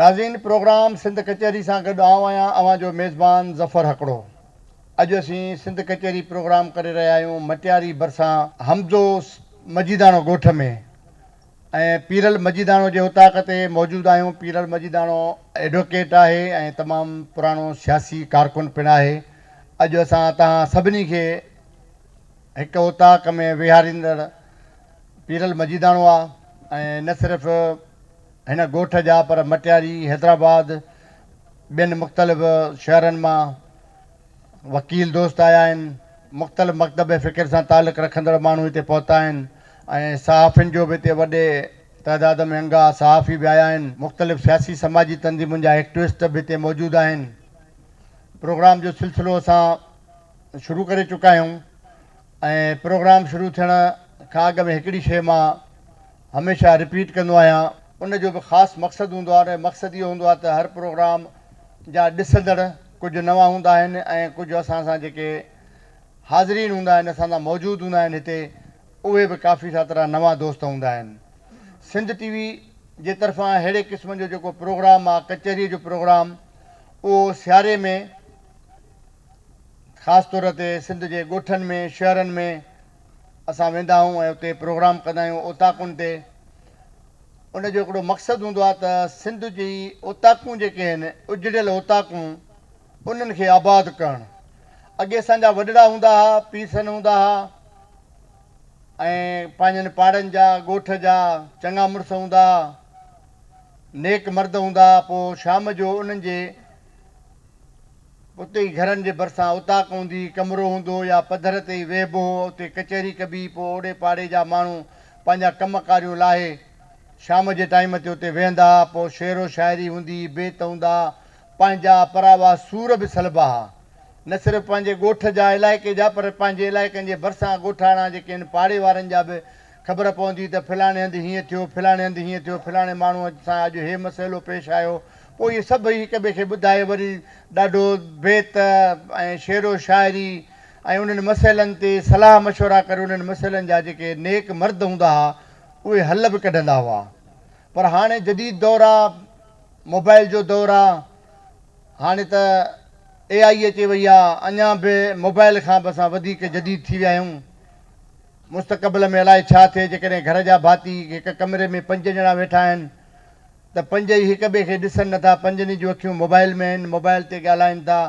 नाज़रीन, प्रोग्राम सिंध कचहरी से गॾु आऊं आहियां जो मेज़बान ज़फ़र हकड़ो। अॼु असीं सिंध कचहरी प्रोग्राम करे रहिया आहियूं मटियारी भरिसां हमज़ो मजीदाणो ॻोठ में ऐं पीरल मजीदाणो जे उताक ते मौजूदु आहियूं। पीरल मजीदाणो एडवोकेट आहे ऐं तमामु पुराणो सियासी कारकुन पिणु आहे। अॼु असां तव्हां सभिनी खे हिकु उताक में विहारींदड़ पीरल मजीदाणो आहे ऐं न सिर्फ़ु हिन ॻोठ जा पर मटियारी हैदराबाद ॿियनि मुख़्तलिफ़ शहरनि मां वकील दोस्त आया आहिनि। मुख़्तलिफ़ मकतब फ़िक्र सां तालुक़ रखंदड़ माण्हू हिते पहुता आहिनि ऐं सहाफ़ियुनि जो बि हिते वॾे तइदाद में अंगा सहाफ़ी बि आया आहिनि। मुख़्तलिफ़ सियासी समाजी तंज़ीमुनि जा एक्टिविस्ट बि हिते मौजूदु आहिनि। प्रोग्राम जो सिलसिलो असां शुरू करे चुका आहियूं ऐं प्रोग्राम शुरू थियण खां अॻु में हिकिड़ी शइ मां हमेशह रिपीट कंदो आहियां। उन जो बि ख़ासि मक़सदु हूंदो आहे। मक़सदु इहो हूंदो आहे त हर प्रोग्राम जा ॾिसंदड़ कुझु नवां हूंदा आहिनि ऐं कुझु असां सां जेके हाज़रीन हूंदा आहिनि, असां सां मौजूदु हूंदा आहिनि हिते, उहे बि काफ़ी सारा नवां दोस्त हूंदा आहिनि। सिंध टीवी जे तरफ़ां अहिड़े क़िस्म जो जेको प्रोग्राम आहे, कचहरीअ जो प्रोग्राम, उहो सियारे में ख़ासि तौर ते सिंध जे ॻोठनि में शहरनि में असां वेंदा आहियूं ऐं उते प्रोग्राम कंदा आहियूं ओताकुनि ते। उन जो हिकिड़ो मक़सदु हूंदो आहे त सिंध जी ओताकूं जेके आहिनि, उजड़ियल ओताकूं, उन्हनि खे आबाद करणु। अॻे असांजा वॾड़ा हूंदा हुआ, पीरसन हूंदा हुआ ऐं पंहिंजनि पाड़नि जा ॻोठ जा चङा मुड़ुस हूंदा हुआ, नेक मर्द हूंदा हुआ। पोइ शाम जो उन्हनि जे उते ई घरनि जे भरिसां उताक हूंदी, कमिरो हूंदो या पधर ते ई वेहबो हो, उते कचहरी कबी। पोइ ओड़े पाड़े जा माण्हू पंहिंजा कम कारियूं लाहे शाम जे टाइम ते उते वेहंदा। पोइ शेरो शाइरी हूंदी, बेत हूंदा, पंहिंजा परावा सूर बि सलबा हुआ। न सिर्फ़ु पंहिंजे ॻोठ जा इलाइक़े जा पर पंहिंजे इलाइक़नि जे भरिसां ॻोठाणा जेके आहिनि पाड़े वारनि जा बि ख़बर पवंदी त फलाणे हंधि हीअं थियो, फलाणे हंधि हीअं थियो, फलाणे माण्हूअ सां अॼु इहे मसइलो पेश आयो। पोइ इहे सभई हिक ॿिए खे ॿुधाए वरी ॾाढो बेत ऐं शेरो शाइरी ऐं उन्हनि मसइलनि ते सलाह मशवरा करे उन्हनि मसइलनि जा जेके नेक मर्द हूंदा हुआ उहे हल बि कढंदा हुआ। पर हाणे जदीद दौरु आहे, मोबाइल जो दौरु आहे। हाणे त AI अची वई आहे। अञा बि मोबाइल खां बि असां वधीक जदीद थी विया आहियूं। मुस्तक़बिल में अलाए छा थिए, जेकॾहिं घर जा भाती हिकु कमरे में 5 ॼणा वेठा आहिनि त 5 ई हिक ॿिए खे ॾिसनि नथा, 5 जूं अखियूं मोबाइल में आहिनि, मोबाइल ते ॻाल्हाइनि था।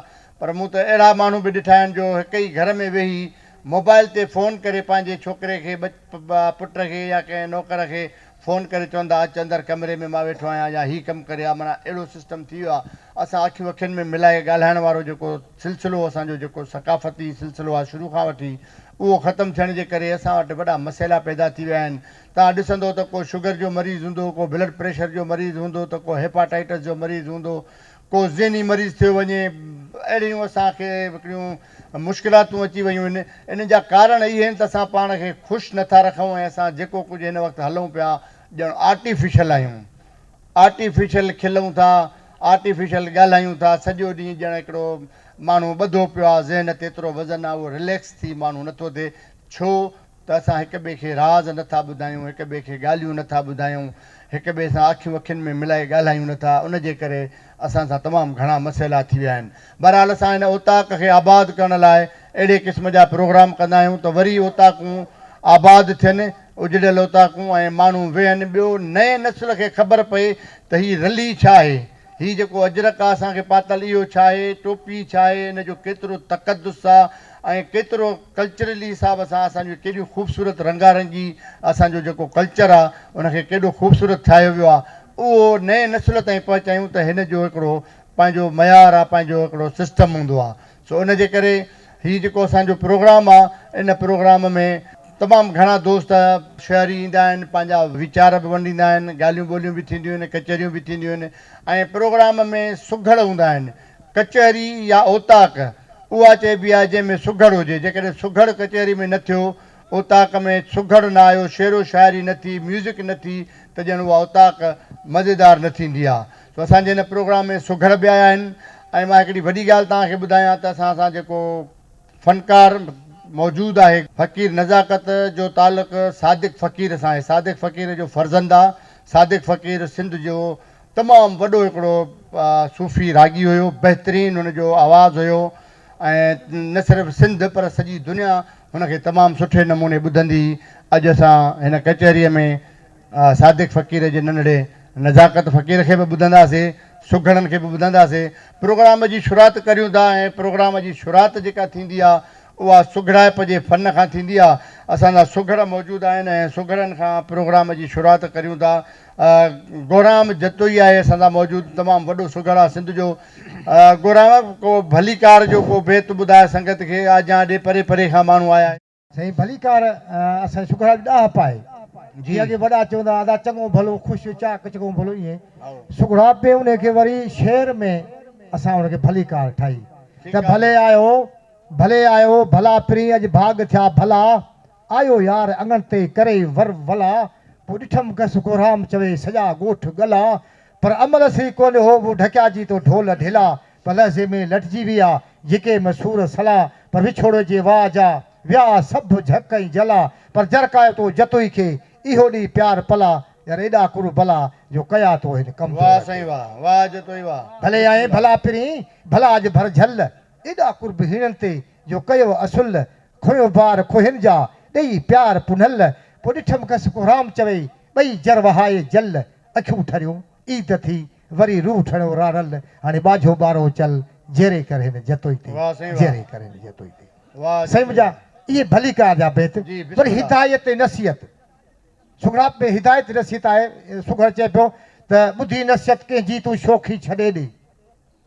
पर मूं त अहिड़ा माण्हू बि ॾिठा आहिनि जो हिक ई घर में वेही मोबाइल ते फ़ोन करे पंहिंजे छोकिरे खे, पुट खे या कंहिं नौकर खे फ़ोन करे चवंदा अचु अंदरि कमरे में मां वेठो आहियां या हीउ कमु करे आ। माना अहिड़ो सिस्टम थी वियो आहे। असां अखियूं अखियुनि में मिलाए ॻाल्हाइण वारो जेको सिलसिलो असांजो जेको सकाफ़ती सिलसिलो आहे शुरू खां वठी, उहो ख़तमु थियण जे करे असां वटि वॾा मसइला पैदा थी विया आहिनि। तव्हां ॾिसंदो त को शुगर जो मरीज़ हूंदो, को ब्लड प्रेशर जो मरीज़ हूंदो, त को हेपाटाइटिस जो मरीज़ हूंदो, को ज़हनी मरीज़ थियो वञे। अहिड़ियूं असांखे हिकिड़ियूं मुश्किलातूं अची वियूं आहिनि। इन जा कारण इहे आहिनि त असां पाण खे ख़ुशि नथा रखूं ऐं असां जेको कुझु हिन वक़्तु हलूं पिया ॼण आर्टिफिशियल आहियूं। आर्टिफिशियल खिलूं था, आर्टिफिशियल ॻाल्हायूं था। सॼो ॾींहुं ॼण हिकिड़ो माण्हू ॿधो पियो आहे, ज़हन ते एतिरो वज़न आहे, उहो रिलैक्स थी माण्हू नथो थिए। छो त असां हिक ॿिए खे राज़ नथा ॿुधायूं, हिक ॿिए खे ॻाल्हियूं नथा ॿुधायूं, हिक ॿिए सां अखियूं अखियुनि में मिलाए ॻाल्हायूं नथा। उन जे करे असां सां तमामु घणा मसइला थी विया आहिनि। बहरहाल असां हिन ओताक खे आबाद करण लाइ अहिड़े क़िस्म जा प्रोग्राम कंदा आहियूं त वरी ओताकूं आबाद थियनि, उजड़ियल ओताकूं, ऐं माण्हू वेहनि। ॿियो, नए नस्ल खे ख़बर पए त हीअ रली छा आहे, हीअ जेको अजरक आहे असांखे पातल, इहो छा आहे, टोपी छा आहे, इन जो केतिरो तक़दुस आहे ऐं केतिरो कल्चरली हिसाब सां असांजो केॾियूं ख़ूबसूरत रंगारंगी असांजो जेको कल्चर आहे उनखे केॾो ख़ूबसूरत ठाहियो वियो आहे। उहो नए नस्ल ताईं पहुचायूं त हिन जो हिकिड़ो पंहिंजो मयार आहे, पंहिंजो हिकिड़ो सिस्टम हूंदो आहे। सो उन जे करे हीअ जेको असांजो प्रोग्राम आहे, इन प्रोग्राम में तमामु घणा दोस्त शहरी ईंदा आहिनि, पंहिंजा वीचार बि वंडींदा आहिनि, ॻाल्हियूं ॿोलियूं बि थींदियूं आहिनि, कचहरियूं बि थींदियूं आहिनि ऐं प्रोग्राम में सुघड़ हूंदा आहिनि। कचहरी या ओताक उहा चइबी आहे जंहिंमें सुघड़ हुजे। जेकॾहिं सुघड़ कचहरी में न थियो, ओताक में सुघड़ न आयो, शेरो शाइरी न थी, म्यूज़िक न थी, त ॼण उहा ओताक मज़ेदार न थींदी आहे। सो असांजे हिन प्रोग्राम में सुघड़ बि आया आहिनि। ऐं मां हिकिड़ी वॾी ॻाल्हि तव्हांखे ॿुधायां त असां सां जेको फ़नकार मौजूदु आहे, फ़क़ीर नज़ाकत जो तालुक़ु सादिक़ फ़क़ीर सां आहे। सादिक़ फ़क़ीर जो फ़र्ज़ंद आहे। सादिक़ फ़क़ीर सिंध जो तमामु वॾो हिकिड़ो सूफ़ी रागी हुयो, बहितरीनु हुनजो आवाज़ु हुयो ऐं न सिर्फ़ु सिंध पर सॼी दुनिया हुनखे तमामु सुठे नमूने ॿुधंदी। अॼु असां हिन कचहरीअ में सादिक फ़क़ीर जे नंढड़े नज़ाकत फ़क़ीर खे बि ॿुधंदासीं, सुघड़नि खे बि ॿुधंदासीं। प्रोग्राम जी शुरूआति करियूं था ऐं प्रोग्राम जी शुरूआति जेका थींदी आहे उहा सुघड़ाइप जे फन खां थींदी आहे। असांजा सुघड़ मौजूदु आहिनि ऐं सुघड़नि खां प्रोग्राम जी शुरूआति करियूं था। गोराम जतोई आहे असांजा मौजूदु, तमामु वॾो सुघड़ आहे सिंध जो। गोराम को भलीकार जो को बेत ॿुधाए संगत खे, आजां ॾे परे परे खां माण्हू आया आहिनि। साईं भलीकार असांजे सुघड़ा ॾाह पाए जी, अॻे वॾा चवंदा आदा चङो भलो ख़ुशि चाक चङो भलो, ईअं सुघड़ा पे उनखे वरी शहर में असां उनखे भलीकार ठाही त भले आयो भला प्री अॼु भाग थिया भला, आयो यार अंगण ते करे वर भला, पोइ ॾिठमि कस कोराम चवे सॼा ॻोठ गला, पर अमल सी कोन हो वो ढकियाजी तो ढोल ढिला, पर लहज़े में लटजी विया जेके मशहूर सलाह, पर विछोड़ जे वाह जा विया सभु झक ऐं जला, पर जरकायो तो जतोई खे इहो ॾींहुं प्यार पला, यार एॾा कुर भला जो कया तो हिन कम। वाह साईं वाह, वाह जतोई वाह। भले आए भला पिरी भला अॼु भर झल, एॾा कुर्ब हीणनि ते जो कयो असुल, खोयो बार खोहिन जा ॾेई प्यार पुनल, पोइ ॾिठमि कस को राम चवे ॿई जर वहाए जल, अखियूं ठरियूं ईद थी वरी रूह ठहियो रारल, हाणे बाझो बारो चल जेरे करे हिन जतोई ते, जेरे करे हिन जतोई ते। वाह साईं मुंहिंजा इहे भलीकार जा बेत। वरी हिदायत नसीहत, सुघड़ा में हिदायत नसीहत आहे। सुघड़ चए पियो त ॿुधी नसीहत कंहिंजी तूं शोखी छॾे ॾे,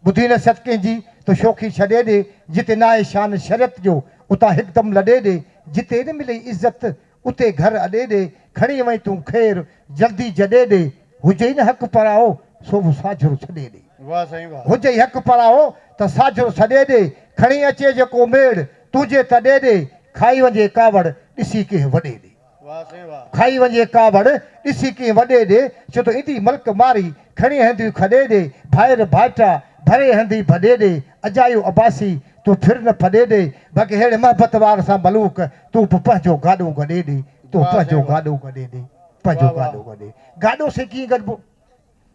ॿुधी नसीहत कंहिंजी तूं शोखी छॾे ॾे, जिते न आहे शान शरीयत जो उतां हिकदमि लॾे ॾे, जिते न मिले इज़त उते घर अॾे ॾे, खणी वई तूं ख़ैर जल्दी जॾे ॾे, हुजे न हक़ पराओ सो बि साझरो छॾे ॾे। वाह साईं वाह। हुजे हक़ पराओ त साझरो छॾे ॾे, खणी अचे जेको मेड़ तुंहिंजे तॾे ॾे, खाई वञे कावड़ ॾिसी कंहिं वॾे ॾे। वाह साईं वाह। खाई वञे कावड़ ॾिसी कंहिं वॾे ॾे, छो त ईंदी मल्क मारी खणी हंदी खॾे ॾे, भाइर भाइटा भरे हंदी भॾे ॾे, अजायो अबासी तूं फिर न फॾे ॾे, बाक़ी अहिड़े मोहबत वार सां मलूक तूं बि पंहिंजो गाॾो गॾे ॾे, तूं पंहिंजो गाॾो गॾे ॾे, पंहिंजो गाॾो गॾे। गाॾो से कीअं गॾिबो?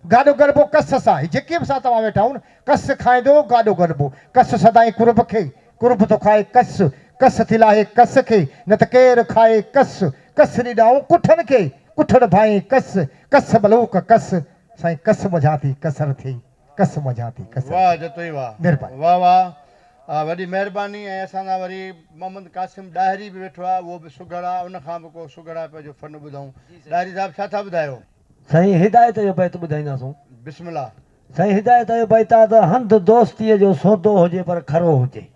गाॾो गॾिबो कस सां, जेके बि सां तव्हां वेठा आहियो न, कस खाईंदो गाॾो गॾिबो, कस सदाईं कुर्ब खे, कुर्ब थो खाए कस, कस थी लाहे कस खे, न त केरु खाए कस, कस ॾिॾाऊं कुठनि खे, कुठड़ भाई कस, कस मलूक कस, साईं कस मझा थी कसर थी, कस मझा थी कसर। वाह जतोई वाह, महिरबानी। वाह वाह, वॾी महिरबानी। ऐं असांजा वरी मोहम्मद कासिम ॾाहिरी बि वेठो आहे, उहो बि सुघड़ आहे, उन खां बि को सुघड़ा पंहिंजो फन ॿुधूं। ॾाहिरी साहिबु छा था ॿुधायो? साईं हिदायत जो बैत ॿुधाईंदासूं। बिस्मिल्लाह। साईं हिदायत जो बैत आहे त हंधि दोस्तीअ जो सौदो हुजे पर खरो हुजे,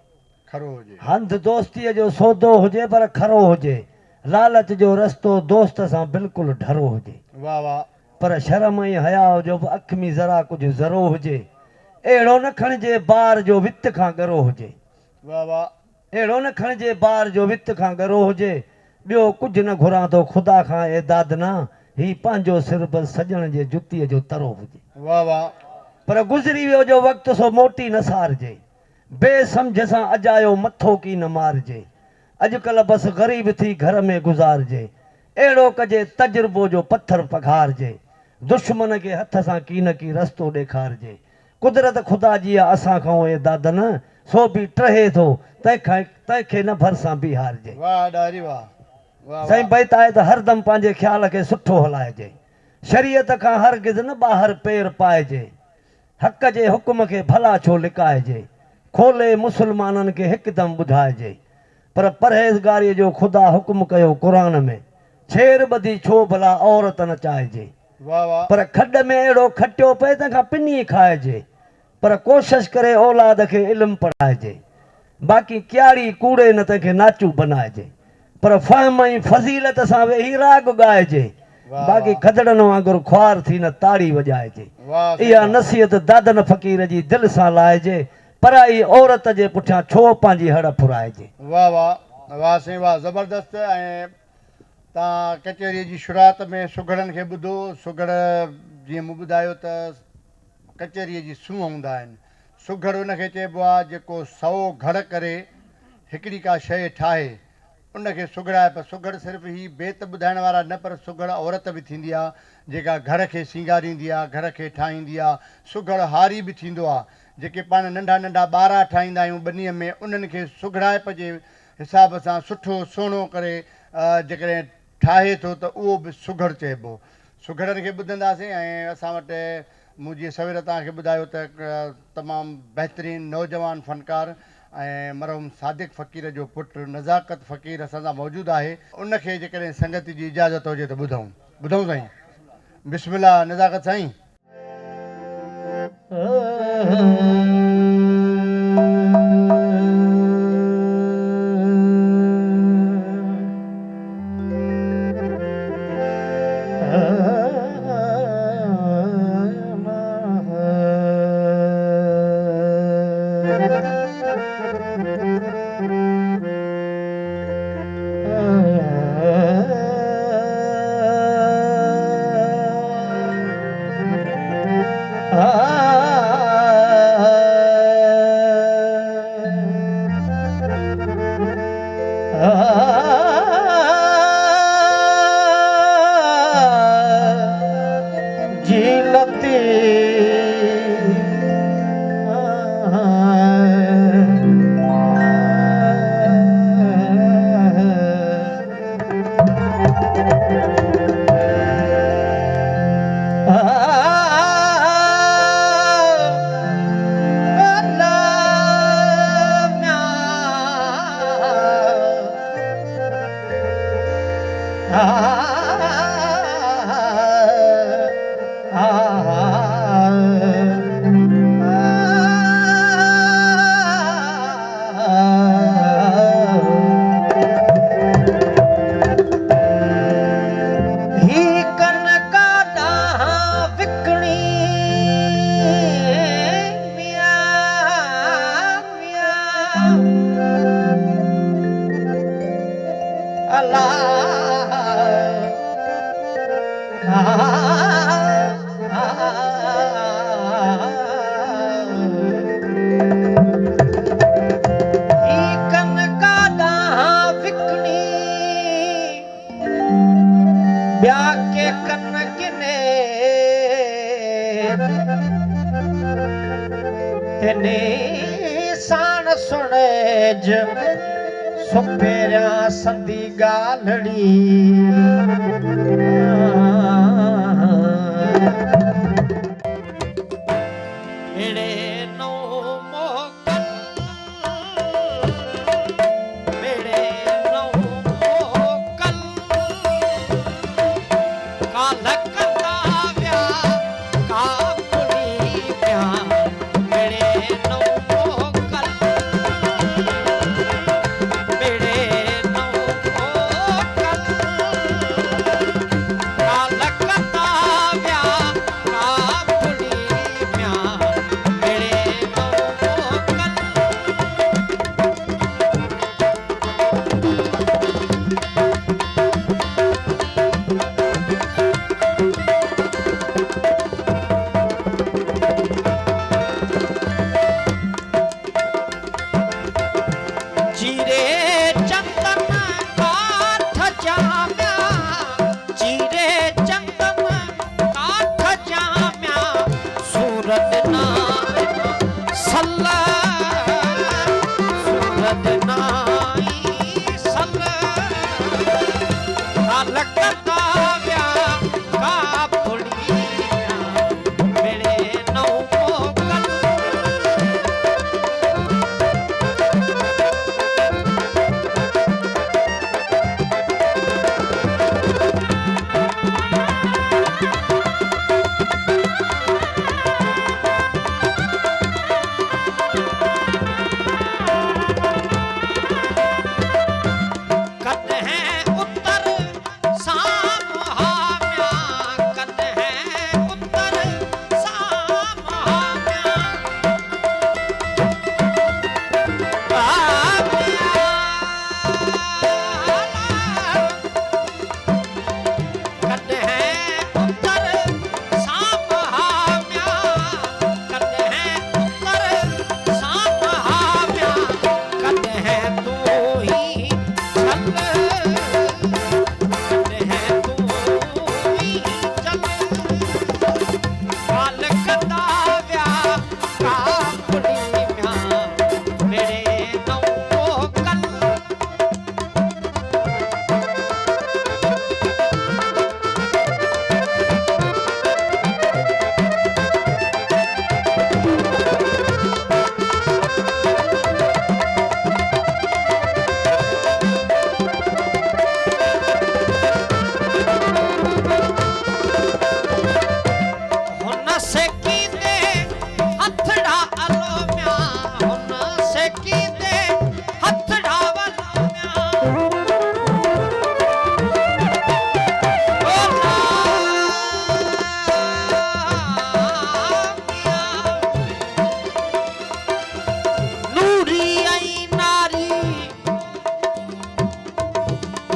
खरो हुजे। हंधि दोस्तीअ जो सौदो हुजे पर खरो हुजे, लालच जो रस्तो दोस्त सां बिल्कुलु ढरो हुजे। वाह वाह। पर शर्म ऐं हया जो बि अख में ज़रा कुझु ज़रो हुजे, अहिड़ो न खणिजे ॿार जो वित खां ॻरो हुजे। वाह वाह। अहिड़ो न खणिजे ॿार जो वित खां ॻरो हुजे, ॿियो कुझु न घुरां थो ख़ुदा खां एदाद न, ही पंहिंजो सिर बसि सॼण जे जुतीअ जो तरो हुजे। वाह वाह। पर गुज़री वियो जो वक़्तु सो मोटी न सारिजे, बेसम्झ सां अजायो मथो की न मारिजे, अॼुकल्ह बसि ग़रीब थी घर में गुज़ारिजे, अहिड़ो कजे तजुर्बो जो पथर पघारिजे, दुश्मन खे हथ सां की न की रस्तो ॾेखारिजे, कुदरत ख़ुदा जी आहे असां खां एदाद न, सो बि टहे थो तंहिंखे न भरिसां बीहारिजे। वाह ॾाहिरी वाह। वाह साईं बैत आहे त हरदम पंहिंजे ख़्याल खे सुठो हलाइजे, शरीयत खां हरगिज़ न ॿाहिरि पेर पाइजे, हक़ जे हुकुम खे भला छो लिकाइजे, खोले मुस्लमाननि खे हिकदमि ॿुधाइजे, पर परहेज़गारीअ जो ख़ुदा हुकुम कयो क़ुरान में, छेर ॿधी छो भला औरत न चाहिजे, वाह वाह। पर खॾ में अहिड़ो खटियो पए तंहिंखां पिनी खाइजे, पर कोशिशि करे औलाद खे इल्मु पढ़ाइजे, बाक़ी क्यारी कूड़े न तंहिंखे नाचू बनाइजे, पर फ़हम ऐं फज़ीलत सां वेही राग ॻाइजे, बाक़ी खदड़नि वांगुरु ख्वार थी न ताड़ी वॼाइजे। इहा नसीहत दादन फ़क़ीर जी दिलि सां लाइजे, पराई औरत जे पुठियां छो पंहिंजी हड़ फुराइजे। वाह वाह। वाह साईं वाह, ज़बरदस्त। ऐं तव्हां कचहरीअ जी शुरूआति में सुघड़नि खे ॿुधो। सुघड़ जीअं मूं ॿुधायो त कचहरीअ जी सूंहं हूंदा आहिनि। सुघड़ उनखे चइबो आहे जेको 100 घड़ करे हिकिड़ी का शइ ठाहे उनखे सुघड़ाए पर सुघड़ सिर्फ़ु ही बेत ॿुधाइण वारा न पर सुघड़ औरत बि थींदी आहे जेका घर खे सींगारींदी आहे घर खे ठाहींदी आहे सुघड़ हारी बि थींदो आहे जेके पाण नंढा नंढा ॿारहा ठाहींदा आहियूं ॿनीअ में उन्हनि खे सुघड़ाइप जे हिसाब सां सुठो सुहिणो करे जेकॾहिं ठाहे थो त उहो बि सुघड़ चइबो सुघड़नि खे ॿुधंदासीं ऐं असां वटि मूं जीअं सवेर तव्हांखे ॿुधायो त तमामु बहितरीनु नौजवान फ़नकार ऐं मरहूम सादिक फ़क़ीर जो पुटु नज़ाकत फ़क़ीर असां सां मौजूदु आहे उनखे जेकॾहिं संगत जी इजाज़त हुजे त ॿुधूं साईं बिस्मिल्लाह नज़ाकत साईं साण सुणेज सुपेरिया संदी गालड़ी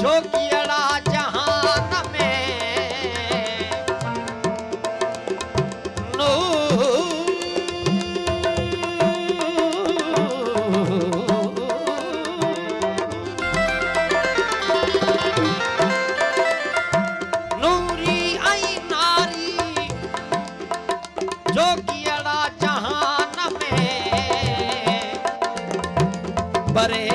जोगियड़ा जहान में नूरी आई नारी जोगियड़ा जहान में बरे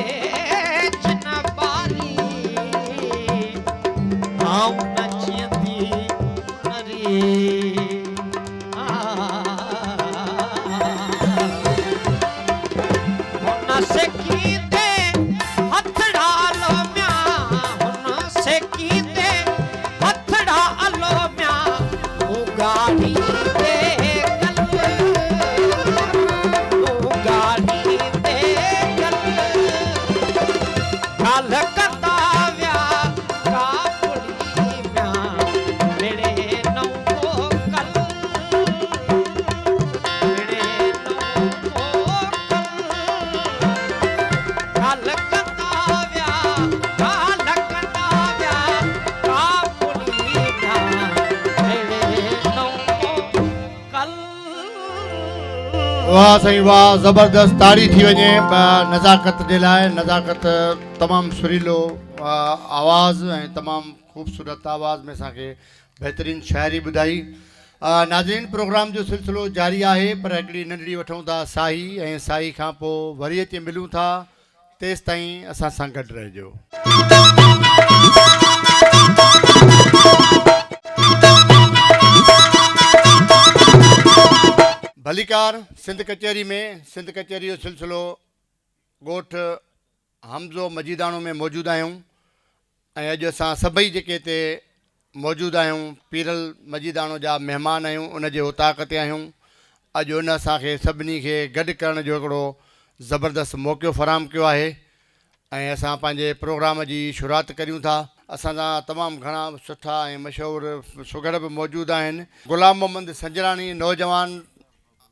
वाह साईं वाह, ज़बरदस्त ताड़ी थी वञे नज़ाकत जे लाइ। नज़ाकत तमामु सुरीलो आवाज़ ऐं तमामु ख़ूबसूरत आवाज़ में असांखे बहितरीनु शाइरी ॿुधाई। नाज़रीन, प्रोग्राम जो सिलसिलो जारी आहे, पर हिकिड़ी नंढड़ी वठूं था साही, ऐं साही खां पोइ वरी अची मिलूं था। तेसि ताईं असां सां गॾु रहिजो। भलीकार सिंध कचहरी में, सिंध कचहरी जो सिलसिलो ॻोठ हमज़ो मजीदाणो में मौजूदु आहियूं, ऐं अॼु असां सभई जेके हिते मौजूदु आहियूं पीरल मजीदाणो जा महिमान आहियूं, उन जे उताक ते आहियूं। अॼु उन असांखे सभिनी खे गॾु करण जो हिकिड़ो ज़बरदस्त मौक़ो फ़राहम कयो आहे, ऐं असां पंहिंजे प्रोग्राम जी शुरूआत करियूं था। असांजा तमामु घणा सुठा ऐं मशहूरु सुघड़ बि मौजूदु आहिनि। ग़ुलाम मोहम्मद संजराणी नौजवान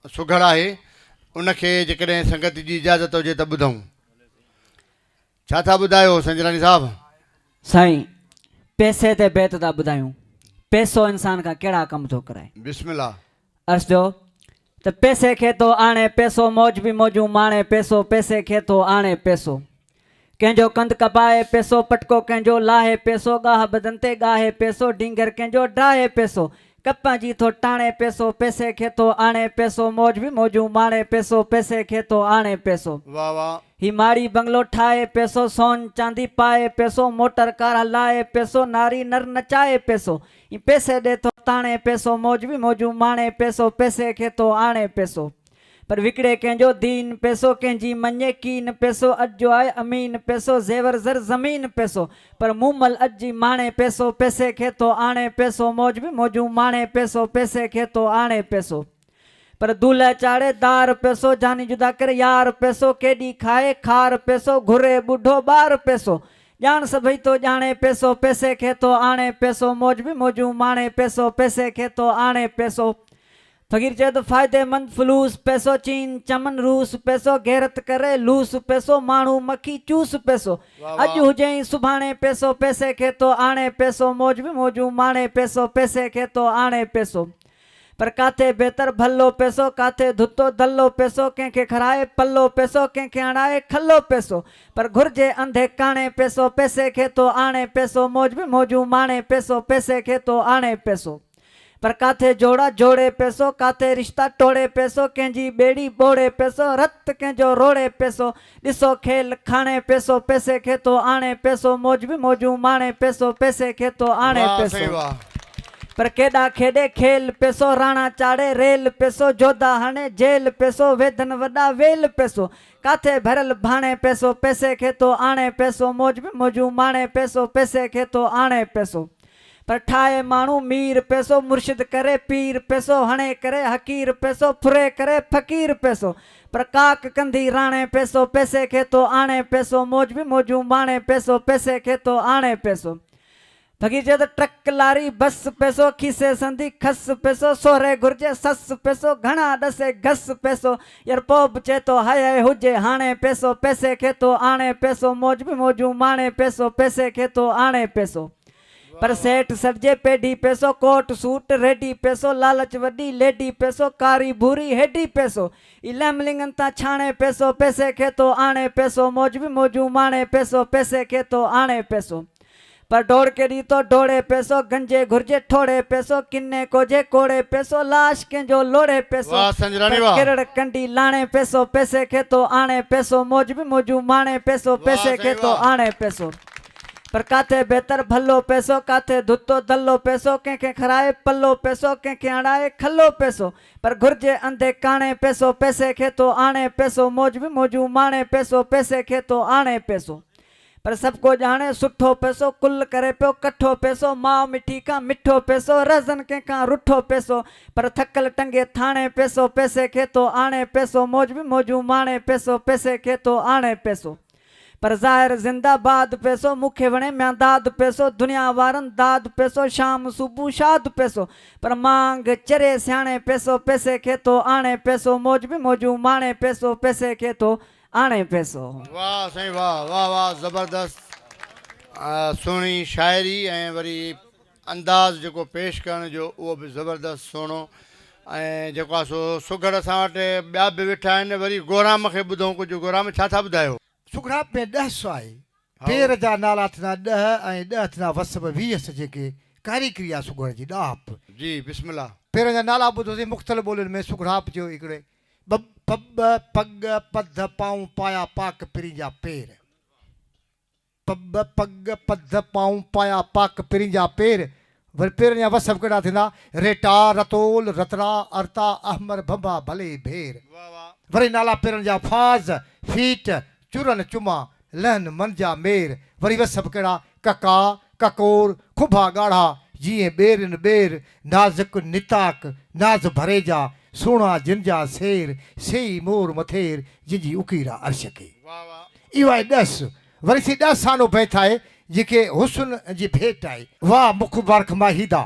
सुघड़ आहे, उनखे जेकॾहिं संगत जी इजाज़त हुजे त ॿुधूं। छा था ॿुधायो संजराणी साहब? साईं, पैसे ते बैत था ॿुधायूं। पैसो इंसान खां कहिड़ा कम थो कराए। बिस्मिल्लाह। अर्ज़ जो त पैसे खे थो आणे पैसो, मौज बि मौजूं माणे पैसो, पैसे खे थो आणे पैसो। कंहिंजो कंध कपाए पैसो, पटको कंहिंजो लाहे पैसो, गाह बदन ते गाहे पैसो, ढींगर कंहिंजो डाहे पैसो, कप जी थो टाणे पैसो, पैसे खे थो आणे पैसो, मौज बि मौजूं माणे पैसो, पैसे खे थो आणे पैसो। वाह वाह। ही माड़ी बंगलो ठाहे पैसो, सोन चांदी पाए पैसो, मोटर कार हलाए पैसो, नारी नर नचाए पैसो, ही पैसे ॾे थो ताणे पैसो, मौज बि मौजूं माणे पैसो, पैसे खे थो आणे पैसो। पर विकिणे कंहिंजो दीन पैसो, कंहिंजी मञे कीन पैसो, अॼु जो आहे अमीन पैसो, ज़ेवर ज़र ज़मीन पैसो, पर मूमल अॼु जी माणे पैसो, पैसे खे थो आणे पैसो, मौज बि मौजूं माणे पैसो, पैसे खे थो आणे पैसो। पर दूल्हा चाढ़े दार पैसो, जानी जुदा करे यार पैसो, केॾी खाए खार पैसो, घुरे ॿुढो ॿार पैसो, ॼाण सभई थो ॼाणे पैसो, पैसे खे थो आणे पैसो, मौज बि मौजूं माणे पैसो, पैसे खे थो आणे पैसो। फ़कीर चए तो फ़ाइदेमंद फलूस पैसो, चीन चमन रूस पैसो, गैरत करे लूस पैसो, माण्हू मक्खी चूस पैसो, अॼु हुजई सुभाणे पैसो, पैसे खे थो आणे पैसो, मौज बि मौजूं माणे पैसो, पैसे खे थो आणे पैसो। पर काथे बहितर भलो पैसो, काथे धुतो दल्लो पैसो, कंहिंखे खराए पल्लो पैसो, कंहिंखे हणाए खल्लो पैसो, पर घुर्जे अंधे काणे पैसो, पैसे खे थो आणे पैसो, मौज बि मौजूं माणे पैसो, पैसे खे थो आणे पैसो। पर काथे जोड़ा जोड़े पैसो, काथे रिश्ता टोड़े पैसो, कंहिंजी ॿेड़ी ॿोड़े पैसो, रत कंहिंजो रोड़े पैसो, ॾिसो खेल खाणे पैसो, पैसे खे थो आणे पैसो, मौज बि मौजूं माणे पैसो, पैसे खे थो आणे पैसो। पर केॾा खेॾे खेल पैसो, राणा चाड़े रेल पैसो, जोधा हणे जेल पैसो, वेदन वॾा वेल पैसो, काथे भरियल भाणे पैसो, पैसे खे थो आणे पैसो, मौज बि मौजूं माणे पैसो, पैसे खे थो आणे पैसो। पर ठाहे माण्हू मीर पैसो, मुर्शिद करे पीर पैसो, हणे करे हकीर पैसो, फुरे करे फ़कीर पैसो, पर काक कंधी राणे पैसो, पैसे खे थो आणे पैसो, मौज बि मौजूं माणे पैसो, पैसे खे थो आणे पैसो। बगीचे तो ट्रक लारी बस पैसो खीसे संधी खस पैसो सोरे घुर्जे सस पैसो घणा दसे घस पैसो यार पोब चे तो हाय हुजे हाणे पैसो पैसे खे तो आणे पैसो मौज भी मौजू माणे पैसो पैसे खे तो आणे पैसो पर सेठ सड़जे पेडी पैसो कोट सूट रेडी पैसो लालच वडी लेडी पैसो कारी भूरी हेडी पैसो इलेमलिंगन ता छाणे पैसो पैसे खे तो आणे पैसो मौज भी मौजू माणे पैसो पैसे खे तो आणे पैसो पर डोड़ के दी तो डोड़े पैसो गंजे घुर्जे ठोड़े पैसो किन्ने को जे कोड़े पैसो लाश के जो लोड़े पैसो वाह संजरानी पर वाह। किरड़ कंडी लाणे पैसो पैसे खे तो आणे पैसो मौज भी मौजू माणे पैसो पैसे वाह, खे सही तो वाह। आणे पैसो पर काथे बेहतर भलो पैसो काथे धुतो दल्लो पैसो कंहिंखे खराए पल्लो पैसो कंहिंखे अड़ाए खल्लो पैसो पर घुर्जे अंधे काणे पैसो पैसे खे तो आणे पैसो मौज भी मौजू माणे पैसो पैसे खे तो आणे पैसो पर सबको जाने सुठो पैसो कुल करे पियो कठो पैसो माँ मिठी का मिठो पैसो रज़न कंहिंखां रुठो पैसो पर थकल टंगे थाणे पैसो पैसे खे तो आणे पैसो मौज भी मौजू माणे पैसो पैसे खे तो आणे पैसो पर ज़ाहिर ज़िंदाबाद पैसो मूंखे वणे म्या दाद पैसो दुनिया वारनि दाद पैसो शाम सुबुह शाद पैसो पर मांग चरे सियाणे पैसो पैसे खे तो आणे पैसो मौज भी मौजू माणे पैसो पैसे खे तो आणे पैसो वाह साईं वाह वाह वाह ज़बरदस्त सुहिणी शाइरी ऐं वरी अंदाज़ जेको पेश करण जो उहो बि ज़बरदस्त सुहिणो ऐं जेको आहे सो सुघड़ असां वटि ॿिया बि वेठा आहिनि वरी गोराम खे ॿुधूं कुझु गोराम छा था ॿुधायो सुखराब में 10 आहे पेर जा नाला थिया 10 ऐं 10 थिया वसब 20 जेके कारीगरी आहे सुघड़ जी ॾाप जी बिस्मिल्लाह पेर जा नाला ॿुधोसीं मुख़्तलिफ़ ॿोलियुनि में सुखराब जो हिकिड़े पग पध पाऊं पाया पाक पिरी जा पेर पग पध पाऊं पाया पाक पिरी जा पेर वरी पेरनि जा वसब कहिड़ा थींदा रेटा रतोल रतरा अर्ता अहमर भंबा भले भेर वाह वाह वरी नाला पेरनि जा फाज़ फीट चुरन चुमा लहन मंजा मेर वरी वसब कहिड़ा कका ककोर खुभा ॻाढ़ा जीअं ॿेरनि ॿेर नाज़ुक निताक नाज़ भरे जा सोना जिनजा शेर सेई मोर मथेर जिंजी उकीरा अर्श खे वाह वाह इहो आहे 10 वरी सी 10 सानो बैत आहे जेके हुस्न जी भेट आहे वाह मुख बारख माहीदा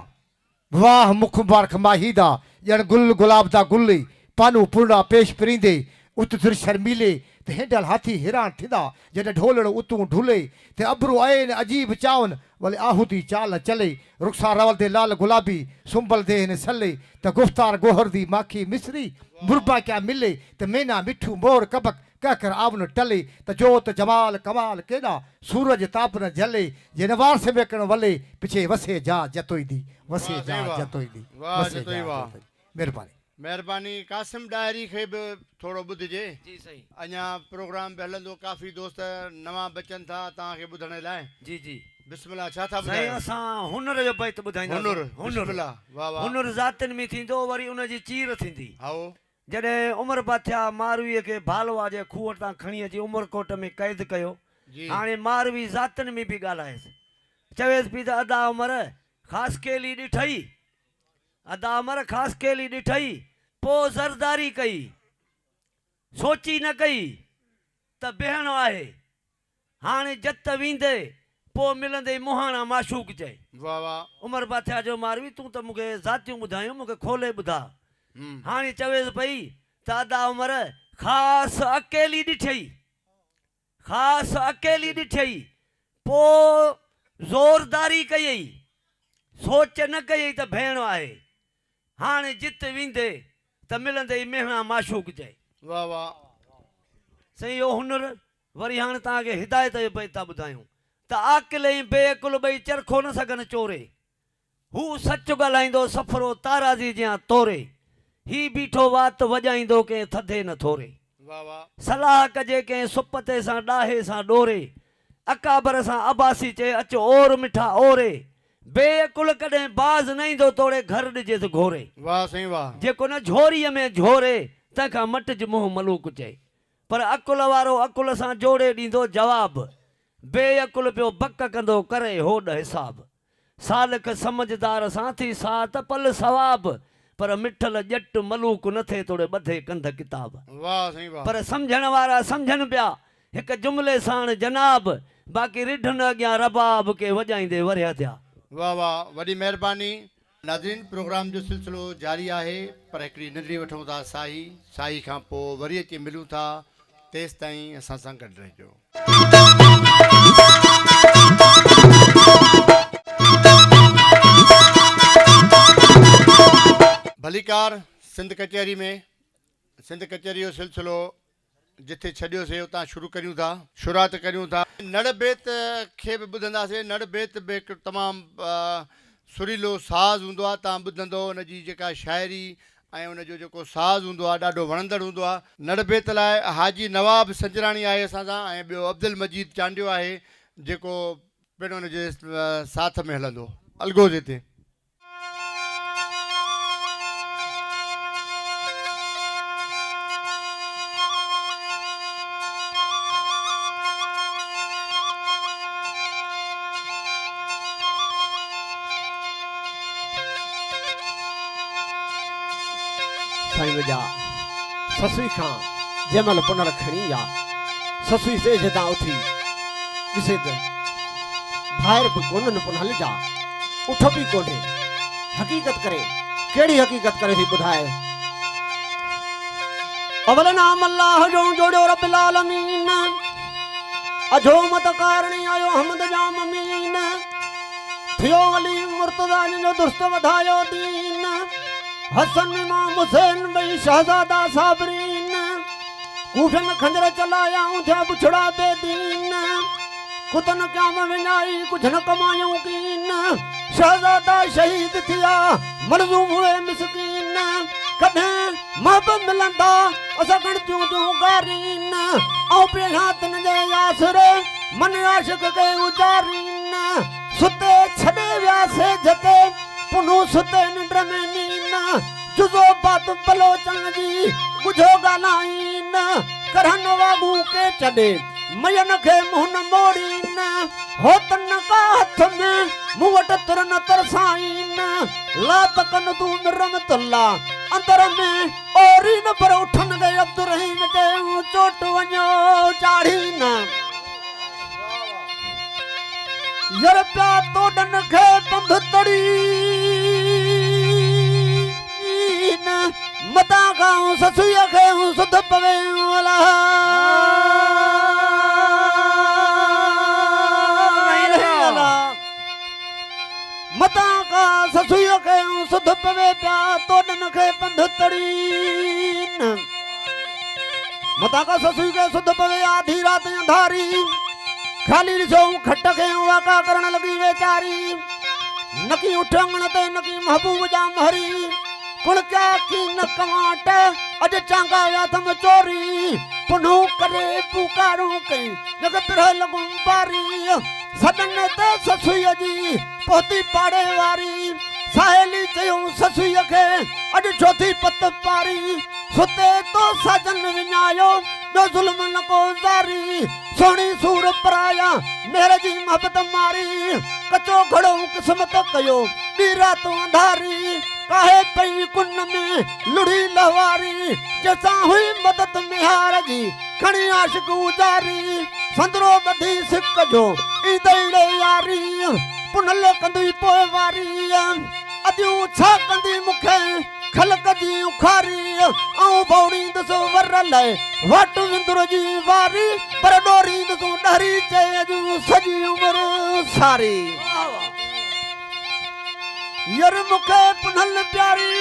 वाह मुख बारख माहीदा ॼण गुल गुलाब दा गुल पानू पूर्णा पेश परींदे उत तुर शर्मीले ते हेडल हाथी हैरान थींदा जॾहिं ढोलण उतूं ढुले ते अबरू आए न अजीब चावन भले आहूती चाल चले रुखसार रवल दे लाल गुलाबी सुंबल दे हिन सले त गुफ्तार गोहर दी माखी मिसरी मुरबा क्या मिले त मैना मिठू मोर कबक कहकर आवन टले त जोत जमाल कमाल केॾा सूरज ताप न जले जे नवार से मेकण वले पिछे वसे जा जतोई दी वसे वाह, जा सही वाह। जतोई दी वाह, वसे जतोई जा वाह। जतोई दी। महिरबानी महिरबानी कासिम डायरी खे बि थोरो ॿुधिजे जी सही अञा प्रोग्राम बि हलंदो काफ़ी दोस्त नवां बचनि था तव्हांखे ॿुधण लाइ जी जी बिस्मिल्लाह छा था साईं ॿुधायो असां हुनर जो बैत ॿुधाईंदा हुनुर बिस्मिल्लाह वाह वाह हुनर ज़ातियुनि में थींदो वरी उनजी चीर थींदी आओ जॾहिं उमर बाथिया मारवीअ खे भालवा जे खूह तां खणी अची उमरकोट में क़ैद कयो जी हाणे मारवी ज़ातियुनि में बि ॻाल्हायसि चवेसि पई त अदा उमर ख़ासि केली ॾिठई अदा उमर ख़ासि केली ॾिठई पोइ ज़रदारी कई सोची न कई त भेण आहे हाणे जत वेंदे पोइ मिलंदे मुहाणा माशूक चए वाह वाह उमर बाथिया जो मारवी तूं त मूंखे ज़ातियूं ॿुधायूं मूंखे खोले ॿुधा हाणे चवेसि पई त अदा उमर ख़ासि अकेली ॾिठई ख़ासि अकेली ॾिठई पोइ ज़ोरदारी कयई सोच न कयई त भेण आहे हाणे जित वेंदे त मिलंदे मेहणा माशूक चए वाह वाह साईं इहो हुनर वरी हाणे तव्हांखे हिदायत जो भई था ॿुधायूं त आकिल ऐं बेअकुल ॿई चरखो न सघनि चोरे हू सच ॻाल्हाईंदो सफ़रो ताराज़ी जियां तोरे ही बीठो वात वॼाईंदो कंहिं थधे न थोरे वाह वाह सलाह कजे कंहिं सुपते सां ॾाहे सां ॾोरे अकाबर सां अबासी चए अचो ओर मिठा ओरे बेअकुल कॾहिं बाज़ न ईंदो तोड़े घर ॾिजेसि घोरे वाह साईं वाह जेको न झोरीअ में झोरे तंहिंखां मटिज मुंहुं मलूक चए पर अकुल वारो अकुल सां जोड़े ॾींदो जवाब बेअकुल पियो बक कंदो करे होॾ हिसाब सालक समझदार सां थी सात पल सवाब पर मिठल ॼट मलूक न थिए तोड़े ॿधे कंध किताब वाह साईं वाह पर सम्झण वारा सम्झनि पिया हिकु जुमिले साण जनाब बाक़ी रिढनि अॻियां रबाब के वॼाईंदे वरिया थिया वाह वाह, वॾी महिरबानी। नाज़रीन, प्रोग्राम जो सिलसिलो जारी आहे, पर हिकिड़ी नंढड़ी वठूं था साई। साई खां पोइ वरी अची मिलूं था। तेसि ताईं असां सां गॾु रहिजो। भलीकार सिंध कचहरी में, सिंध कचहरी जो सिलसिलो जिथे छॾियोसीं उतां शुरू करियूं था, शुरूआत करियूं था। नड़ बेत खे बि ॿुधंदासीं। नड़ बेत बि हिकु तमामु सुरीलो साज़ हूंदो आहे। तव्हां ॿुधंदो उनजी जेका शाइरी ऐं उनजो जेको साज़ हूंदो आहे ॾाढो वणंदड़ हूंदो आहे। नड़ बेत लाइ हाजी नवाब संजराणी आहे असां सां, ऐं ॿियो अब्दुल मजीद चांडियो आहे जेको पिणु उनजे साथ में हलंदो। अलगोज़ हिते साईं वजा ससुई खां जंहिंमहिल पुनर खणी या ससुई से जदा उथी ॾिसे त ॿाहिरि बि कोन्हनि पुनल जा, उठ बि कोन्हे। हक़ीक़त करे कहिड़ी हक़ीक़त करे थी ॿुधाए। अवल नाम अल्लाह जो जोड़ियो रब्बिल आलमीन, अजो मत कारणी आयो हमद जा ममीन, थियो अली मुर्तज़ा जो दुरुस्त वधायो दीन, हसन इमाम हुसैन बई शहजादा साबरीन, कूफन खंजर चलायाऊं थिया बुछड़ा बेदीन, कुतन क्याम विनाई कुछ न कमायूं कीन, शहजादा शहीद थिया मलज़ूम हुए मिसकीन, कॾहिं महब मिलंदा असां गणतियूं थियूं गारीन, ऐं पेहातन जे यासरे मन आशिक के उजारीन, सुते छॾे वियासे जते पुनू सुते निंड में नीन, जुज़ो बात बलोचन जी बुझो ॻाल्हाईन, करहन वागू के छॾे मयन खे मुंहुं न मोड़ीन, होतन का हथ में मूं वटि तुर न तरसाईन, ला तकन तूं रहमतुल्ला अंदर में ओरीन, पर उठन गए अब्दुल रहीम ते चोट वञो चाढ़ीन, यर पिया तोड़न खे पंध तड़ी मता खाऊं ससुया खे सुध पवे वाला मता का ससुया खे सुध पवे पिया तोड़न खे पंध तड़ी, मता का ससुई खे सुध पवे आधी रात अंधारी, खाली ॾिसो खट खे वाका करण लॻी वेचारी, नकी उठंगण ते नकी महबूब जा महरी, कुल क्या की न कमाट अज चांगा याथम चोरी, पुनू करे पुकारू कई जग पिरह लगूं बारी, सदन ते ससुई जी पोती पाड़े वारी, साहेली चयूं ससुई खे अज चौथी पत पारी, सुते तो सजन विञायो ॿियो ज़ुल्म न को ज़ारी, सोणी सूर पराया मेर जी मोहबत मारी, कचो घड़ो क़िस्मत कयो ॿी रात अंधारी, काहे पई कुन में लुड़ी लहवारी, जैसा हुई मदद मिहार जी खणी आशिक उजारी, संदरो बधी सिक जो ईदड़े यारी, पुनल कंदी पोइ वारी, अदियूं छा कंदी मूंखे खलक जी उखारी, ऐं भौड़ींदसि वर लाइ वट विंदुर जी वारी, पर डोरींदसि डरी चए जूं सॼी उमिरि सारी, यर मूंखे पुनल प्यारी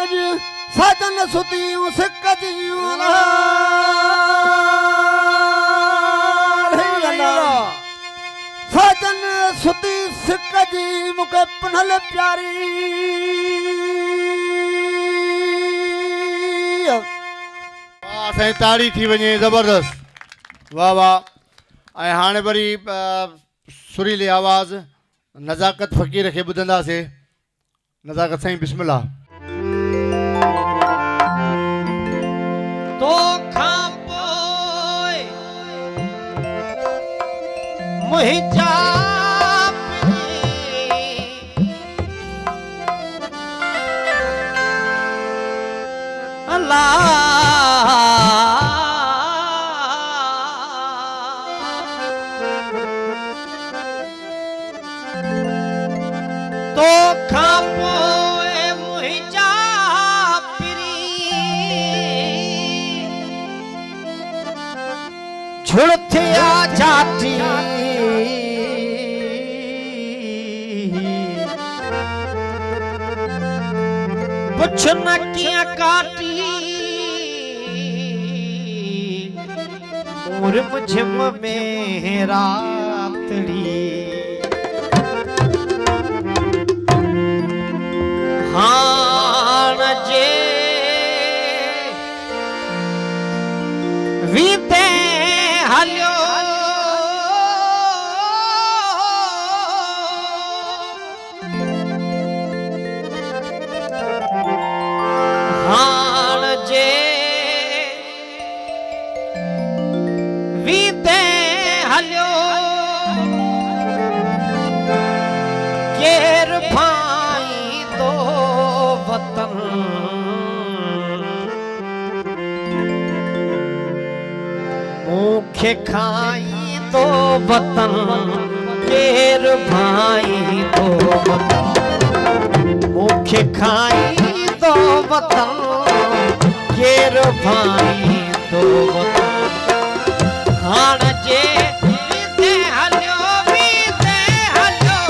अॼु साजन सुतियूं सिक जियूं साजन सुती सिक जी मूंखे पुनल प्यारी, असांजी ताड़ी थी वञे ज़बरदस्त। वाह वाह। ऐं हाणे वरी सुरीली आवाज़ नज़ाकत फ़क़ीर खे ॿुधंदासीं। नज़ाकत साईं बिस्मिल्लाह। तो खां पोइ मुंहिंजा तो खापोए मुहिंजा पिरी झुड़थिया जाती पुछ न किया काटी मोर मुझम में रातड़ी हाण जे वीते हलियो हाण जे वीते हलियो केर भाई तो वतन मुखे खाई तो वतन केर भाई तो वतन मुखे खाई तो वतन केर भाई तो वतन हाण जे वीते हलियो वीते हलियो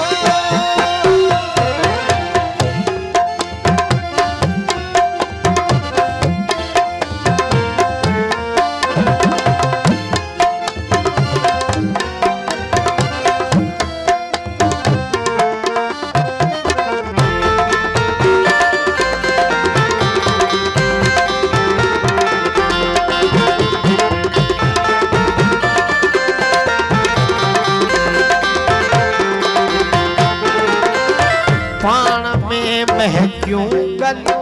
पाण में महकियूं गलियूं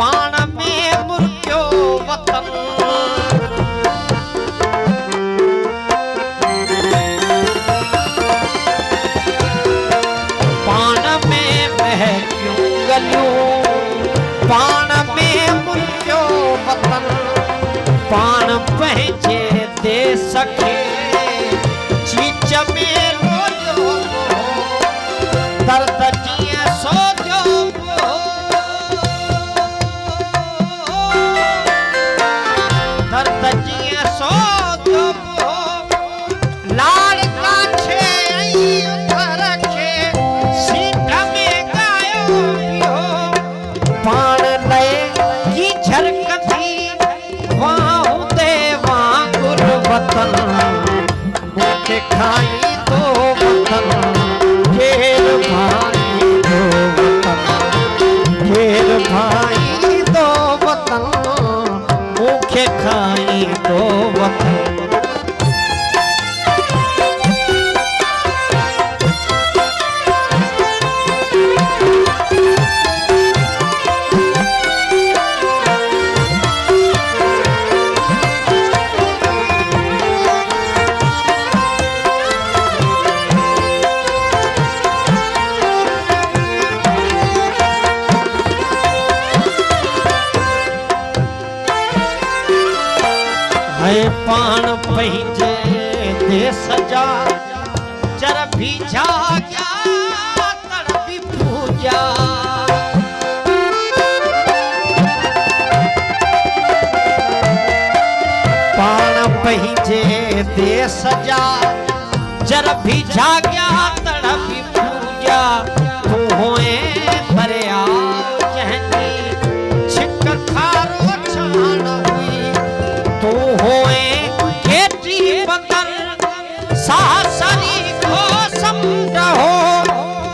पाण में मुर्गियो वतन पाण में महकियूं गलियूं पाण में मुर्गियो वतन पाण पंहिंजे देश खे चीच में रोलियो दर्द जीअं सोचियो दर्द जीअं सोचियो लाड़ काछे उथर खे सीट में गायो पियो पाण लए की झरकती वाहूं ते वांगुर वतन मुखे खाई तो वतन केर भाई दो वतन केर भाई दो वतन मुखे खाई दो वतन है पाण पंहिंजे देश जा चरबी जाग्या तड़पी पूजा पाण पंहिंजे देश जा चरबी जाग्या तड़पी पूजा तू होए दरिया जंहिंजी छिक खारो छाण हुई तू होए केटी बदन सासरी को समुंड हो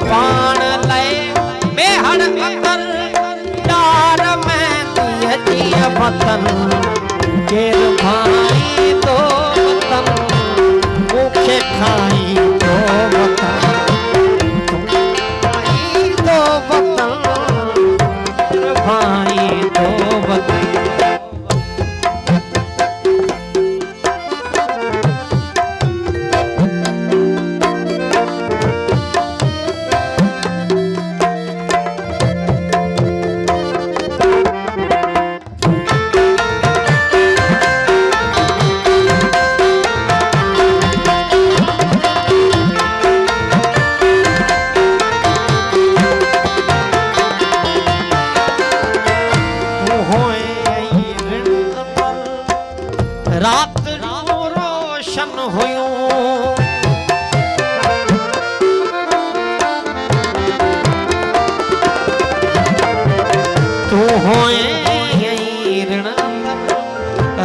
पाण लए मेहड़ अंदर डार में दिए दिए वतन केर भाई तो वतन मुखे खाई तो वतन भाई तो वतन भाई तो वतन हुयो तू होए ऋण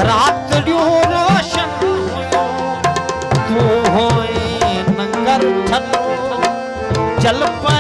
रात ॾियो रोशन हुयो तू होए नंगर छत जल पर